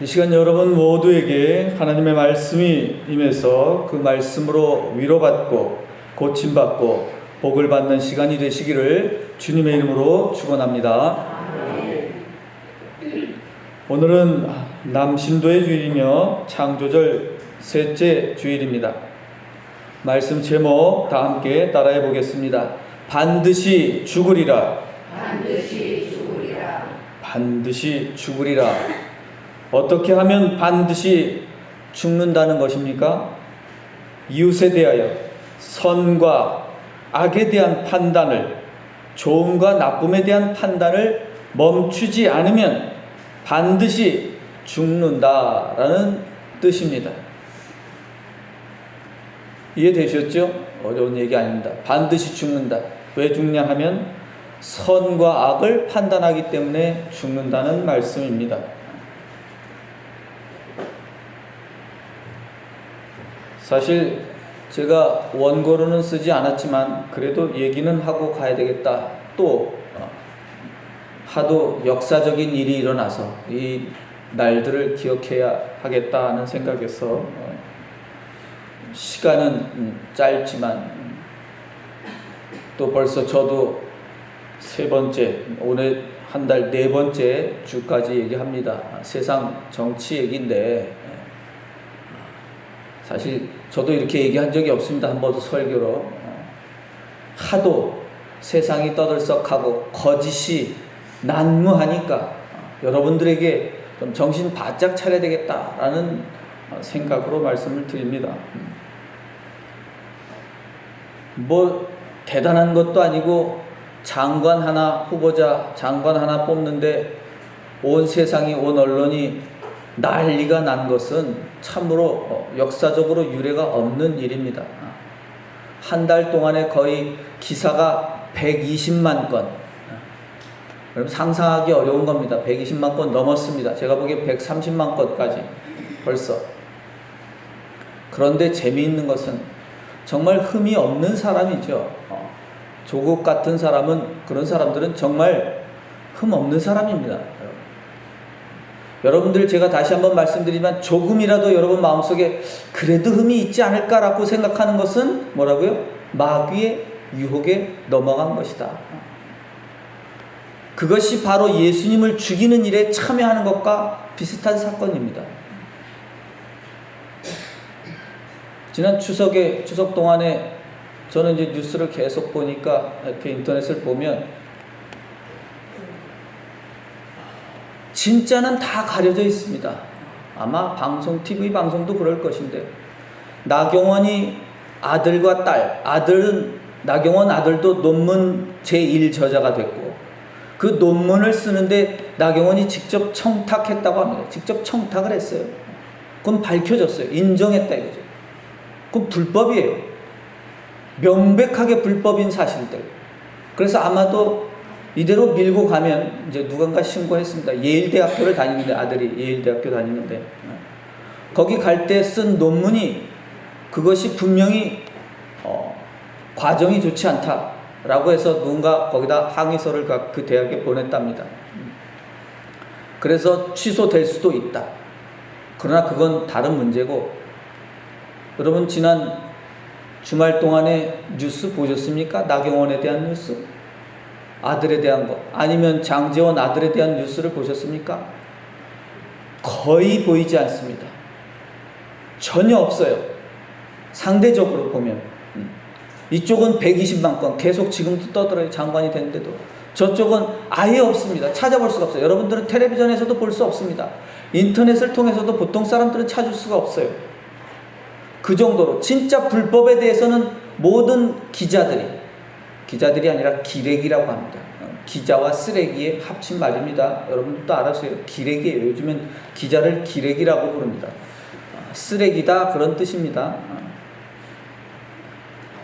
이 시간 여러분 모두에게 하나님의 말씀이 임해서 그 말씀으로 위로받고 고침받고 복을 받는 시간이 되시기를 주님의 이름으로 축원합니다. 오늘은 남신도의 주일이며 창조절 셋째 주일입니다. 말씀 제목 다 함께 따라해 보겠습니다. 반드시 죽으리라. 반드시 죽으리라. 반드시 죽으리라. 어떻게 하면 반드시 죽는다는 것입니까? 이웃에 대하여 선과 악에 대한 판단을, 좋음과 나쁨에 대한 판단을 멈추지 않으면 반드시 죽는다라는 뜻입니다. 이해되셨죠? 어려운 얘기 아닙니다. 반드시 죽는다. 왜 죽냐 하면 선과 악을 판단하기 때문에 죽는다는 말씀입니다. 사실 제가 원고로는 쓰지 않았지만 그래도 얘기는 하고 가야 되겠다. 또 하도 역사적인 일이 일어나서 이 날들을 기억해야 하겠다는 생각에서 시간은 짧지만 또 벌써 저도 세 번째, 오늘 한 달 네 번째 주까지 얘기합니다. 세상 정치 얘기인데 사실 저도 이렇게 얘기한 적이 없습니다. 한 번도 설교로. 하도 세상이 떠들썩하고 거짓이 난무하니까 여러분들에게 좀 정신 바짝 차려야 되겠다라는 생각으로 말씀을 드립니다. 뭐 대단한 것도 아니고 장관 하나, 후보자 장관 하나 뽑는데 온 세상이, 온 언론이 난리가 난 것은 참으로 역사적으로 유례가 없는 일입니다. 한 달 동안에 거의 기사가 120만 건. 그럼 상상하기 어려운 겁니다. 120만 건 넘었습니다. 제가 보기에 130만 건까지 벌써. 그런데 재미있는 것은 정말 흠이 없는 사람이죠. 조국 같은 사람은, 그런 사람들은 정말 흠 없는 사람입니다. 여러분들 제가 다시 한번 말씀드리지만 조금이라도 여러분 마음속에 그래도 흠이 있지 않을까라고 생각하는 것은 뭐라고요? 마귀의 유혹에 넘어간 것이다. 그것이 바로 예수님을 죽이는 일에 참여하는 것과 비슷한 사건입니다. 지난 추석 동안에 저는 이제 뉴스를 계속 보니까 이렇게 인터넷을 보면 진짜는 다 가려져 있습니다. 아마 TV 방송도 그럴 것인데 나경원이 아들과 딸, 나경원 아들도 논문 제1 저자가 됐고 그 논문을 쓰는데 나경원이 직접 청탁했다고 합니다. 직접 청탁을 했어요. 그건 밝혀졌어요. 인정했다 이거죠. 그건 불법이에요. 명백하게 불법인 사실들. 그래서 아마도 이대로 밀고 가면 이제 누군가 신고했습니다. 예일대학교를 다니는데, 아들이 예일대학교 다니는데 거기 갈 때 쓴 논문이 그것이 분명히 과정이 좋지 않다라고 해서 누군가 거기다 항의서를 그 대학에 보냈답니다. 그래서 취소될 수도 있다. 그러나 그건 다른 문제고, 여러분 지난 주말 동안에 뉴스 보셨습니까? 나경원에 대한 뉴스? 아들에 대한 거, 아니면 장제원 아들에 대한 뉴스를 보셨습니까? 거의 보이지 않습니다. 전혀 없어요. 상대적으로 보면 이쪽은 120만 건 계속 지금도 떠들어요. 장관이 됐는데도. 저쪽은 아예 없습니다. 찾아볼 수가 없어요. 여러분들은 텔레비전에서도 볼 수 없습니다. 인터넷을 통해서도 보통 사람들은 찾을 수가 없어요. 그 정도로 진짜 불법에 대해서는 모든 기자들이 아니라 기레기라고 합니다. 기자와 쓰레기의 합친 말입니다. 여러분들도 알아서요. 기레기예요. 요즘엔 기자를 기레기라고 부릅니다. 쓰레기다 그런 뜻입니다.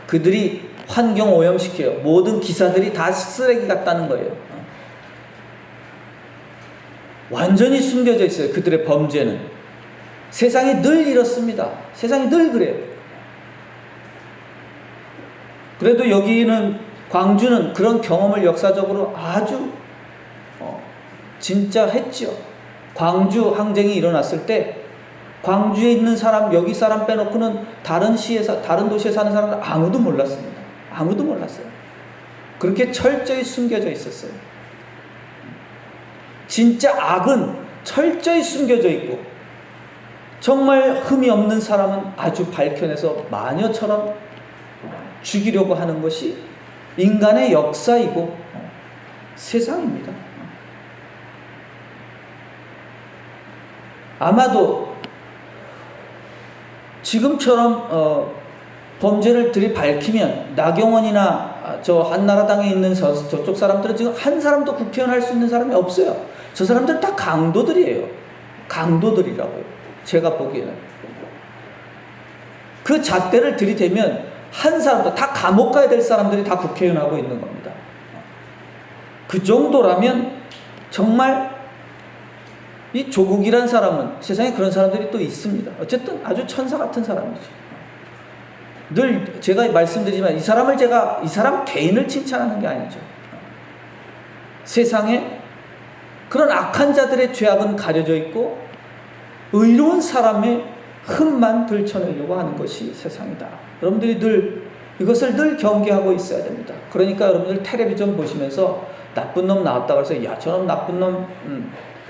그들이 환경 오염시켜요. 모든 기사들이 다 쓰레기 같다는 거예요. 완전히 숨겨져 있어요. 그들의 범죄는. 세상이 늘 이렇습니다. 세상이 늘 그래요. 그래도 광주는 그런 경험을 역사적으로 아주 진짜 했죠. 광주 항쟁이 일어났을 때 광주에 있는 사람, 여기 사람 빼놓고는 다른 도시에 사는 사람은 아무도 몰랐습니다. 아무도 몰랐어요. 그렇게 철저히 숨겨져 있었어요. 진짜 악은 철저히 숨겨져 있고 정말 흠이 없는 사람은 아주 밝혀내서 마녀처럼 죽이려고 하는 것이 인간의 역사이고 세상입니다. 아마도 지금처럼 범죄를 들이밝히면 나경원이나 저 한나라당에 있는 저쪽 사람들은 지금 한 사람도 국회의원 할 수 있는 사람이 없어요. 저 사람들 다 강도들이에요. 강도들이라고요. 제가 보기에는. 그 잣대를 들이대면 한 사람도 다 감옥 가야 될 사람들이 다 국회의원 하고 있는 겁니다. 그 정도라면 정말 이 조국이란 사람은 세상에 그런 사람들이 또 있습니다. 어쨌든 아주 천사 같은 사람이죠. 늘 제가 말씀드리지만 이 사람 개인을 칭찬하는 게 아니죠. 세상에 그런 악한 자들의 죄악은 가려져 있고 의로운 사람의 흠만 들춰내려고 하는 것이 세상이다. 여러분들이 이것을 늘 경계하고 있어야 됩니다. 그러니까 여러분들 텔레비전 보시면서 나쁜 놈 나왔다고 해서 야, 저놈 나쁜 놈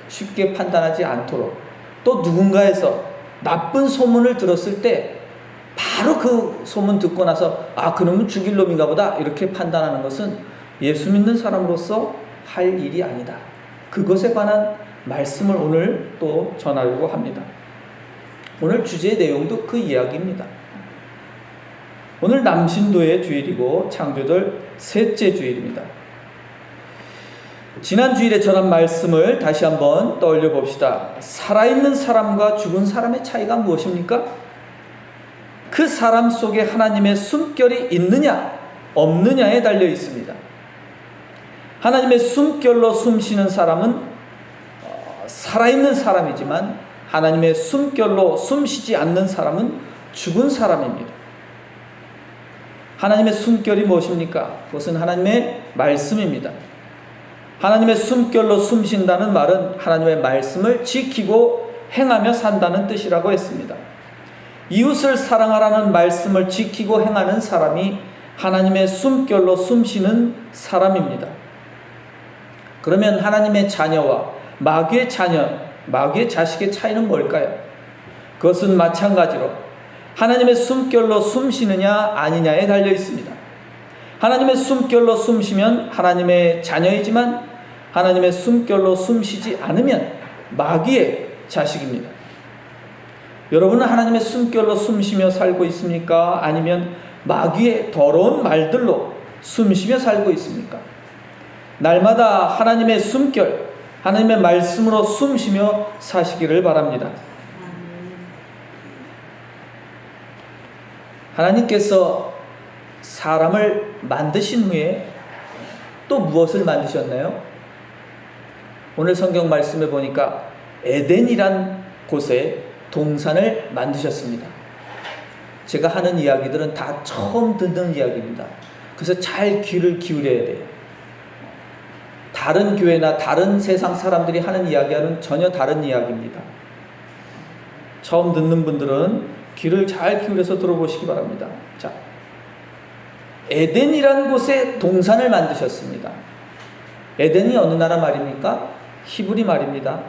쉽게 판단하지 않도록, 또 누군가에서 나쁜 소문을 들었을 때 바로 그 소문 듣고 나서 그놈은 죽일 놈인가 보다 이렇게 판단하는 것은 예수 믿는 사람으로서 할 일이 아니다. 그것에 관한 말씀을 오늘 또 전하려고 합니다. 오늘 주제의 내용도 그 이야기입니다. 오늘 남신도의 주일이고 창조절 셋째 주일입니다. 지난 주일에 전한 말씀을 다시 한번 떠올려 봅시다. 살아있는 사람과 죽은 사람의 차이가 무엇입니까? 그 사람 속에 하나님의 숨결이 있느냐 없느냐에 달려 있습니다. 하나님의 숨결로 숨쉬는 사람은 살아있는 사람이지만 하나님의 숨결로 숨쉬지 않는 사람은 죽은 사람입니다. 하나님의 숨결이 무엇입니까? 그것은 하나님의 말씀입니다. 하나님의 숨결로 숨쉰다는 말은 하나님의 말씀을 지키고 행하며 산다는 뜻이라고 했습니다. 이웃을 사랑하라는 말씀을 지키고 행하는 사람이 하나님의 숨결로 숨쉬는 사람입니다. 그러면 하나님의 자녀와 마귀의 자식의 차이는 뭘까요? 그것은 마찬가지로 하나님의 숨결로 숨쉬느냐 아니냐에 달려 있습니다. 하나님의 숨결로 숨쉬면 하나님의 자녀이지만 하나님의 숨결로 숨쉬지 않으면 마귀의 자식입니다. 여러분은 하나님의 숨결로 숨쉬며 살고 있습니까? 아니면 마귀의 더러운 말들로 숨쉬며 살고 있습니까? 날마다 하나님의 숨결, 하나님의 말씀으로 숨쉬며 사시기를 바랍니다. 하나님께서 사람을 만드신 후에 또 무엇을 만드셨나요? 오늘 성경 말씀에 보니까 에덴이란 곳에 동산을 만드셨습니다. 제가 하는 이야기들은 다 처음 듣는 이야기입니다. 그래서 잘 귀를 기울여야 돼요. 다른 교회나 다른 세상 사람들이 하는 이야기와는 전혀 다른 이야기입니다. 처음 듣는 분들은 귀를 잘 기울여서 들어보시기 바랍니다. 자, 에덴이란 곳에 동산을 만드셨습니다. 에덴이 어느 나라 말입니까? 히브리 말입니다.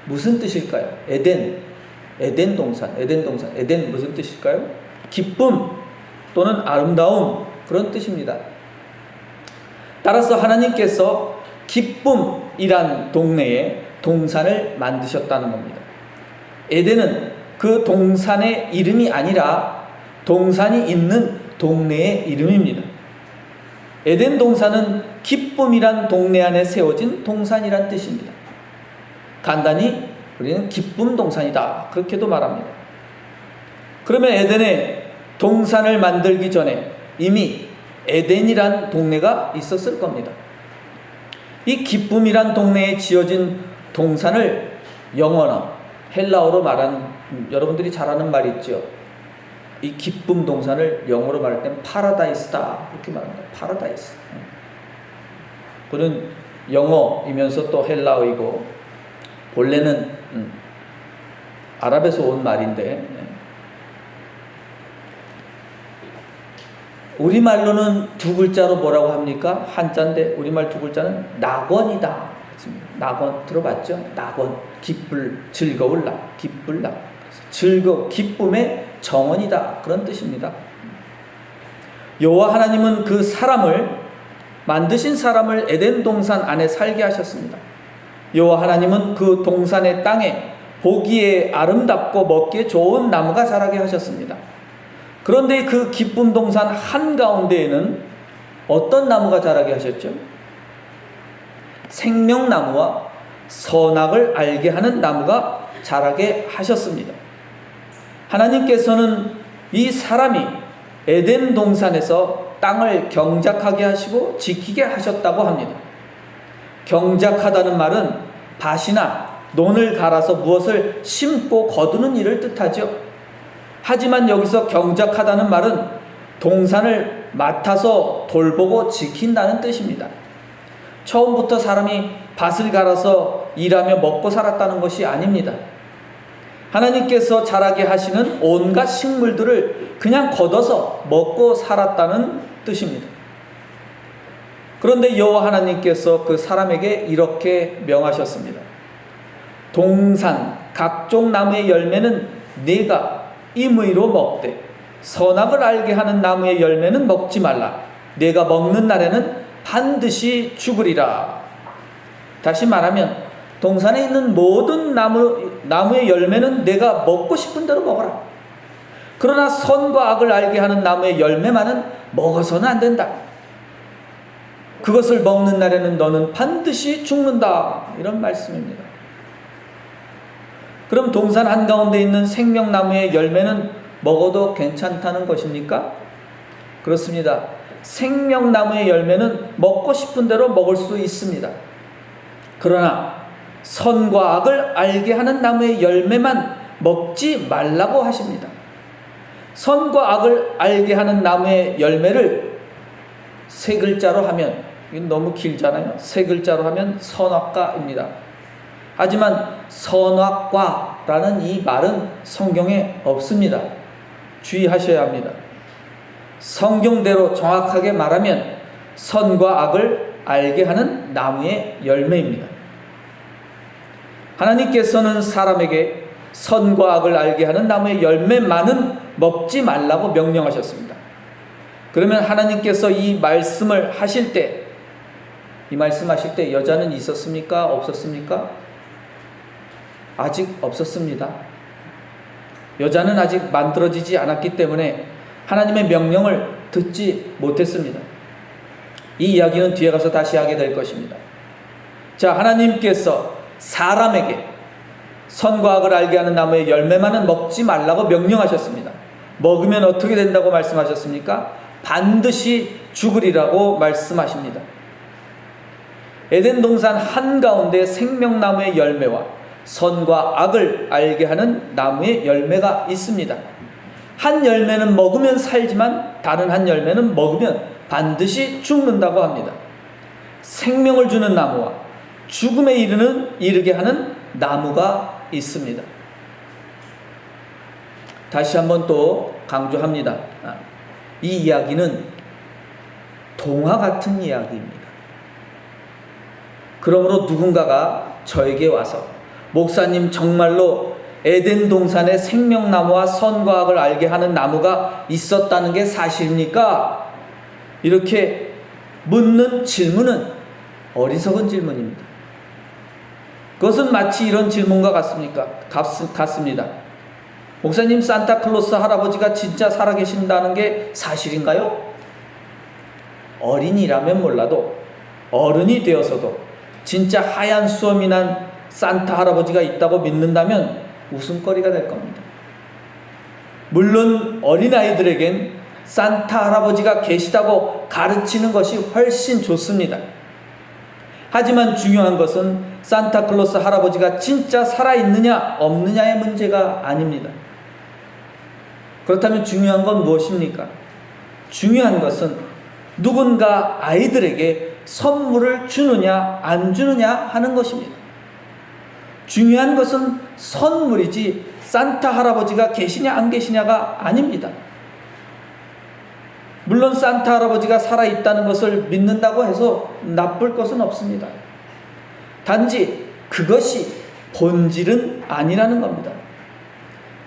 무슨 뜻일까요? 에덴 동산. 에덴 무슨 뜻일까요? 기쁨 또는 아름다움, 그런 뜻입니다. 따라서 하나님께서 기쁨이란 동네에 동산을 만드셨다는 겁니다. 에덴은 그 동산의 이름이 아니라 동산이 있는 동네의 이름입니다. 에덴 동산은 기쁨이란 동네 안에 세워진 동산이란 뜻입니다. 간단히 우리는 기쁨 동산이다, 그렇게도 말합니다. 그러면 에덴에 동산을 만들기 전에 이미 에덴이란 동네가 있었을 겁니다. 이 기쁨이란 동네에 지어진 동산을 영어나 헬라어로 말하는, 여러분들이 잘 아는 말이 있죠. 이 기쁨 동산을 영어로 말할 때는 파라다이스다, 그렇게 말합니다. 파라다이스. 그는 영어이면서 또 헬라어이고 본래는 아랍에서 온 말인데 우리말로는 두 글자로 뭐라고 합니까? 한자인데 우리말 두 글자는 낙원이다. 낙원 들어봤죠? 낙원, 기쁠, 즐거울 낙, 기쁠 낙. 기쁨의 정원이다. 그런 뜻입니다. 여호와 하나님은 그 만드신 사람을 에덴 동산 안에 살게 하셨습니다. 여호와 하나님은 그 동산의 땅에 보기에 아름답고 먹기에 좋은 나무가 자라게 하셨습니다. 그런데 그 기쁨 동산 한가운데에는 어떤 나무가 자라게 하셨죠? 생명나무와 선악을 알게 하는 나무가 자라게 하셨습니다. 하나님께서는 이 사람이 에덴 동산에서 땅을 경작하게 하시고 지키게 하셨다고 합니다. 경작하다는 말은 밭이나 논을 갈아서 무엇을 심고 거두는 일을 뜻하죠. 하지만 여기서 경작하다는 말은 동산을 맡아서 돌보고 지킨다는 뜻입니다. 처음부터 사람이 밭을 갈아서 일하며 먹고 살았다는 것이 아닙니다. 하나님께서 자라게 하시는 온갖 식물들을 그냥 걷어서 먹고 살았다는 뜻입니다. 그런데 여호와 하나님께서 그 사람에게 이렇게 명하셨습니다. 동산 각종 나무의 열매는 네가 임의로 먹되 선악을 알게 하는 나무의 열매는 먹지 말라. 네가 먹는 날에는 반드시 죽으리라. 다시 말하면 동산에 있는 모든 나무의 열매는 내가 먹고 싶은 대로 먹어라. 그러나 선과 악을 알게 하는 나무의 열매만은 먹어서는 안 된다. 그것을 먹는 날에는 너는 반드시 죽는다. 이런 말씀입니다. 그럼 동산 한가운데 있는 생명나무의 열매는 먹어도 괜찮다는 것입니까? 그렇습니다. 생명나무의 열매는 먹고 싶은 대로 먹을 수 있습니다. 그러나 선과 악을 알게 하는 나무의 열매만 먹지 말라고 하십니다. 선과 악을 알게 하는 나무의 열매를 세 글자로 하면, 이건 너무 길잖아요. 세 글자로 하면 선악과입니다. 하지만 선악과라는 이 말은 성경에 없습니다. 주의하셔야 합니다. 성경대로 정확하게 말하면 선과 악을 알게 하는 나무의 열매입니다. 하나님께서는 사람에게 선과 악을 알게 하는 나무의 열매만은 먹지 말라고 명령하셨습니다. 그러면 하나님께서 이 말씀을 하실 때, 이 말씀하실 때 여자는 있었습니까? 없었습니까? 아직 없었습니다. 여자는 아직 만들어지지 않았기 때문에 하나님의 명령을 듣지 못했습니다. 이 이야기는 뒤에 가서 다시 하게 될 것입니다. 자, 하나님께서 사람에게 선과 악을 알게 하는 나무의 열매만은 먹지 말라고 명령하셨습니다. 먹으면 어떻게 된다고 말씀하셨습니까? 반드시 죽으리라고 말씀하십니다. 에덴 동산 한가운데 생명나무의 열매와 선과 악을 알게 하는 나무의 열매가 있습니다. 한 열매는 먹으면 살지만 다른 한 열매는 먹으면 반드시 죽는다고 합니다. 생명을 주는 나무와 죽음에 이르게 하는 나무가 있습니다. 다시 한번 또 강조합니다. 이 이야기는 동화 같은 이야기입니다. 그러므로 누군가가 저에게 와서 목사님, 정말로 에덴 동산에 생명나무와 선과 악을 알게 하는 나무가 있었다는 게 사실입니까? 이렇게 묻는 질문은 어리석은 질문입니다. 그것은 마치 이런 질문과 같습니다. 목사님, 산타클로스 할아버지가 진짜 살아계신다는 게 사실인가요? 어린이라면 몰라도 어른이 되어서도 진짜 하얀 수염이 난 산타 할아버지가 있다고 믿는다면 웃음거리가 될 겁니다. 물론 어린아이들에겐 산타 할아버지가 계시다고 가르치는 것이 훨씬 좋습니다. 하지만 중요한 것은 산타클로스 할아버지가 진짜 살아있느냐 없느냐의 문제가 아닙니다. 그렇다면 중요한 건 무엇입니까? 중요한 것은 누군가 아이들에게 선물을 주느냐 안 주느냐 하는 것입니다. 중요한 것은 선물이지 산타 할아버지가 계시냐 안 계시냐가 아닙니다. 물론 산타 할아버지가 살아있다는 것을 믿는다고 해서 나쁠 것은 없습니다. 단지 그것이 본질은 아니라는 겁니다.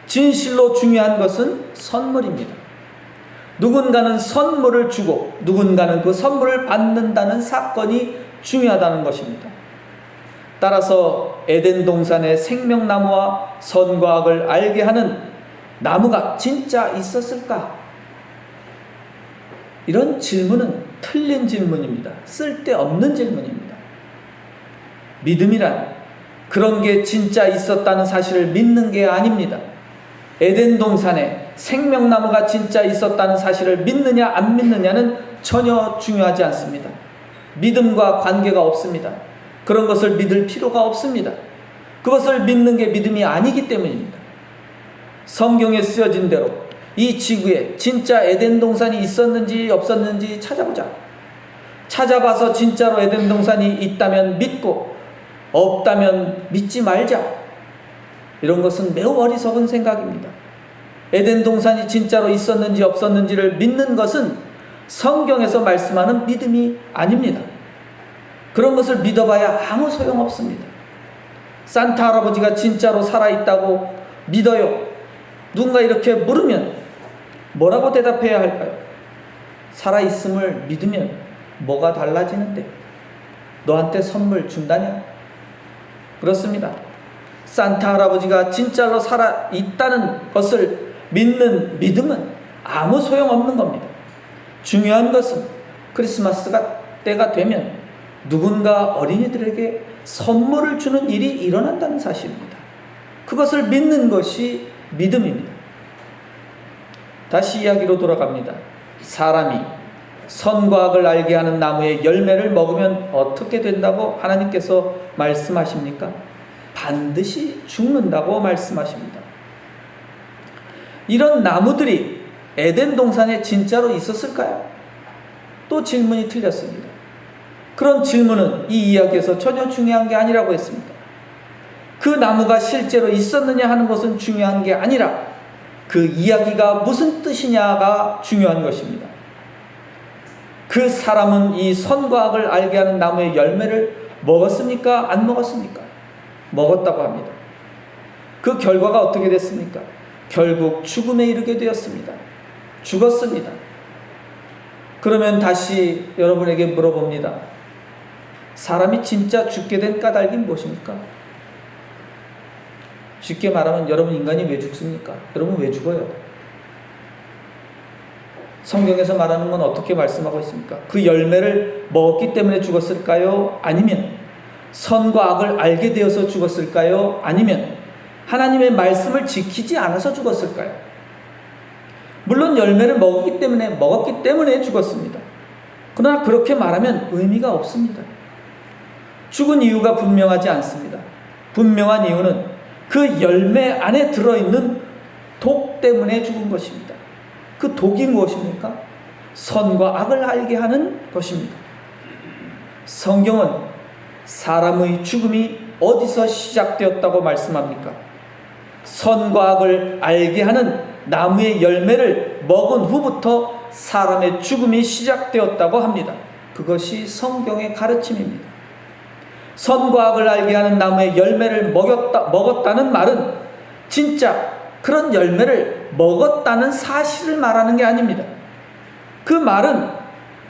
진실로 중요한 것은 선물입니다. 누군가는 선물을 주고 누군가는 그 선물을 받는다는 사건이 중요하다는 것입니다. 따라서 에덴 동산의 생명나무와 선과 악을 알게 하는 나무가 진짜 있었을까? 이런 질문은 틀린 질문입니다. 쓸데없는 질문입니다. 믿음이란 그런 게 진짜 있었다는 사실을 믿는 게 아닙니다. 에덴 동산에 생명나무가 진짜 있었다는 사실을 믿느냐 안 믿느냐는 전혀 중요하지 않습니다. 믿음과 관계가 없습니다. 그런 것을 믿을 필요가 없습니다. 그것을 믿는 게 믿음이 아니기 때문입니다. 성경에 쓰여진 대로 이 지구에 진짜 에덴 동산이 있었는지 없었는지 찾아보자. 찾아봐서 진짜로 에덴 동산이 있다면 믿고 없다면 믿지 말자. 이런 것은 매우 어리석은 생각입니다. 에덴 동산이 진짜로 있었는지 없었는지를 믿는 것은 성경에서 말씀하는 믿음이 아닙니다. 그런 것을 믿어봐야 아무 소용없습니다. 산타 할아버지가 진짜로 살아있다고 믿어요. 누군가 이렇게 물으면 뭐라고 대답해야 할까요? 살아있음을 믿으면 뭐가 달라지는데? 너한테 선물 준다냐? 그렇습니다. 산타 할아버지가 진짜로 살아있다는 것을 믿는 믿음은 아무 소용없는 겁니다. 중요한 것은 크리스마스가 때가 되면 누군가 어린이들에게 선물을 주는 일이 일어난다는 사실입니다. 그것을 믿는 것이 믿음입니다. 다시 이야기로 돌아갑니다. 사람이 선과 악을 알게 하는 나무의 열매를 먹으면 어떻게 된다고 하나님께서 말씀하십니까? 반드시 죽는다고 말씀하십니다. 이런 나무들이 에덴 동산에 진짜로 있었을까요? 또 질문이 틀렸습니다. 그런 질문은 이 이야기에서 전혀 중요한 게 아니라고 했습니다. 그 나무가 실제로 있었느냐 하는 것은 중요한 게 아니라 그 이야기가 무슨 뜻이냐가 중요한 것입니다. 그 사람은 이 선과 악을 알게 하는 나무의 열매를 먹었습니까? 안 먹었습니까? 먹었다고 합니다. 그 결과가 어떻게 됐습니까? 결국 죽음에 이르게 되었습니다. 죽었습니다. 그러면 다시 여러분에게 물어봅니다. 사람이 진짜 죽게 된 까닭이 무엇입니까? 쉽게 말하면 여러분 인간이 왜 죽습니까? 여러분 왜 죽어요? 성경에서 말하는 건 어떻게 말씀하고 있습니까? 그 열매를 먹었기 때문에 죽었을까요? 아니면 선과 악을 알게 되어서 죽었을까요? 아니면 하나님의 말씀을 지키지 않아서 죽었을까요? 물론 열매를 먹었기 때문에 죽었습니다. 그러나 그렇게 말하면 의미가 없습니다. 죽은 이유가 분명하지 않습니다. 분명한 이유는 그 열매 안에 들어있는 독 때문에 죽은 것입니다. 그 독이 무엇입니까? 선과 악을 알게 하는 것입니다. 성경은 사람의 죽음이 어디서 시작되었다고 말씀합니까? 선과 악을 알게 하는 나무의 열매를 먹은 후부터 사람의 죽음이 시작되었다고 합니다. 그것이 성경의 가르침입니다. 선과 악을 알게 하는 나무의 열매를 먹었다는 말은 진짜 그런 열매를 먹었다는 사실을 말하는 게 아닙니다. 그 말은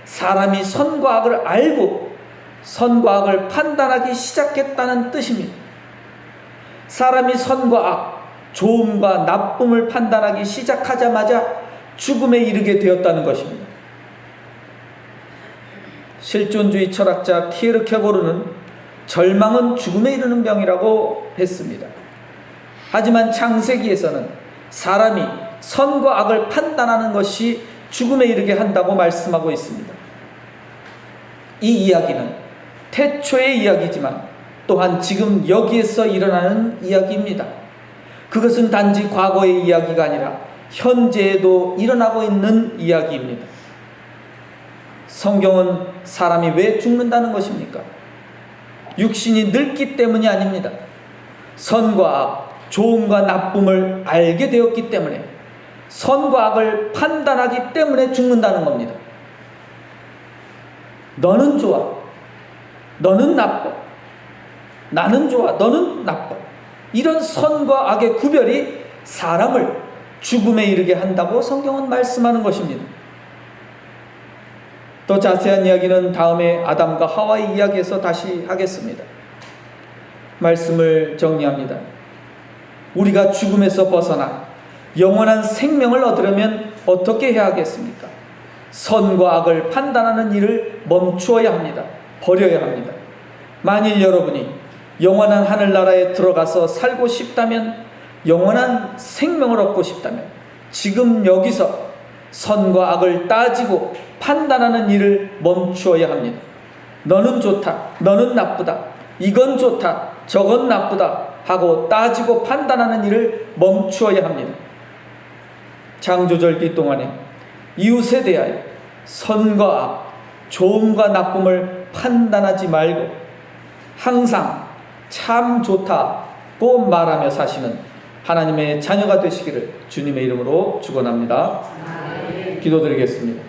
사람이 선과 악을 알고 선과 악을 판단하기 시작했다는 뜻입니다. 사람이 선과 악, 좋음과 나쁨을 판단하기 시작하자마자 죽음에 이르게 되었다는 것입니다. 실존주의 철학자 키에르케고르는 절망은 죽음에 이르는 병이라고 했습니다. 하지만 창세기에서는 사람이 선과 악을 판단하는 것이 죽음에 이르게 한다고 말씀하고 있습니다. 이 이야기는 태초의 이야기지만 또한 지금 여기에서 일어나는 이야기입니다. 그것은 단지 과거의 이야기가 아니라 현재에도 일어나고 있는 이야기입니다. 성경은 사람이 왜 죽는다는 것입니까? 육신이 늙기 때문이 아닙니다. 선과 악, 좋음과 나쁨을 알게 되었기 때문에 선과 악을 판단하기 때문에 죽는다는 겁니다. 너는 좋아, 너는 나빠, 나는 좋아, 너는 나빠. 이런 선과 악의 구별이 사람을 죽음에 이르게 한다고 성경은 말씀하는 것입니다. 더 자세한 이야기는 다음에 아담과 하와의 이야기에서 다시 하겠습니다. 말씀을 정리합니다. 우리가 죽음에서 벗어나 영원한 생명을 얻으려면 어떻게 해야 하겠습니까? 선과 악을 판단하는 일을 멈추어야 합니다. 버려야 합니다. 만일 여러분이 영원한 하늘나라에 들어가서 살고 싶다면, 영원한 생명을 얻고 싶다면 지금 여기서 선과 악을 따지고 판단하는 일을 멈추어야 합니다. 너는 좋다, 너는 나쁘다, 이건 좋다, 저건 나쁘다 하고 따지고 판단하는 일을 멈추어야 합니다. 창조절기 동안에 이웃에 대하여 선과 악, 좋음과 나쁨을 판단하지 말고 항상 참 좋다고 말하며 사시는 하나님의 자녀가 되시기를 주님의 이름으로 축원합니다. 기도드리겠습니다.